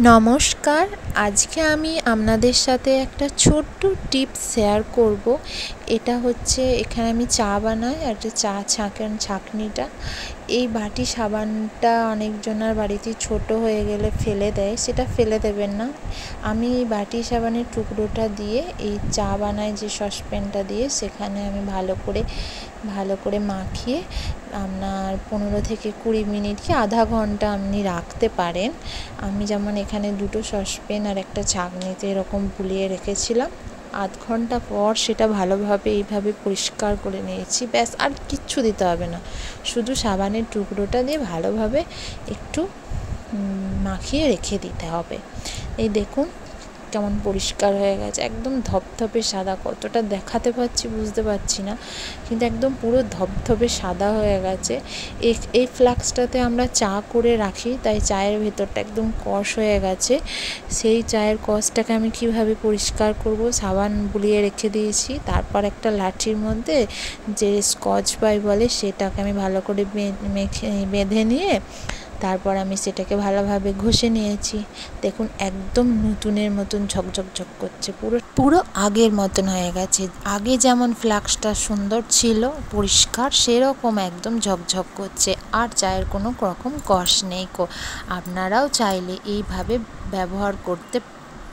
নমস্কার। আজকে আমি আপনাদের সাথে একটা ছোট্ট টিপস শেয়ার করব। এটা হচ্ছে, এখানে আমি চা বানাই আর একটা চা ছাঁকনিটা। এই বাটি সাবানটা অনেকজনের বাড়িতে ছোট হয়ে গেলে ফেলে দেয়, সেটা ফেলে দেবেন না। আমি এই বাটি সাবানের টুকরোটা দিয়ে এই চা বানাই যে সসপ্যানটা দিয়ে, সেখানে আমি ভালো করে মাখিয়ে আপনার 15 থেকে 20 মিনিট কি আধা ঘন্টা আপনি রাখতে পারেন। আমি যেমন এখানে দুটো সসপ্যান আর একটা ছাঁকনিতে এরকম বুলিয়ে রেখেছিলাম। আধ ঘন্টা পর সেটা ভালোভাবে এইভাবে পরিষ্কার করে নিয়েছি। ব্যাস, আর কিচ্ছু দিতে হবে না, শুধু সাবানের টুকরোটা দিয়ে ভালোভাবে একটু মাখিয়ে রেখে দিতে হবে। এই দেখুন কেমন পরিষ্কার হয়ে গেছে, একদম ধপধপে সাদা। কতটা দেখাতে পাচ্ছি বুঝতে পারছি না, কিন্তু একদম পুরো ধপধপে সাদা হয়ে গেছে। এই ফ্লাস্কটাতে আমরা চা করে রাখি, তাই চায়ের ভেতরটা একদম কষ হয়ে গেছে। সেই চায়ের কষটাকে আমি কিভাবে পরিষ্কার করব, সাবান বুলিয়ে রেখে দিয়েছি। তারপর একটা লাঠির মধ্যে যে স্কচ ব্রাইট বলে, সেটাকে আমি ভালো করে বেঁধে নিয়ে তারপর আমি সেটাকে ভালোভাবে ঘষে নিয়েছি। দেখুন একদম নতুনের মতন ঝকঝক করছে, পুরো আগের মতন হয়ে গেছে। আগে যেমন ফ্লাস্কটা সুন্দর ছিল পরিষ্কার, সেরকম একদম ঝকঝক করছে, আর চায়ের কোনো রকম কষ নেই। আপনারাও চাইলে এইভাবে ব্যবহার করতে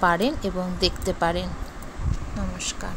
পারেন এবং দেখতে পারেন। নমস্কার।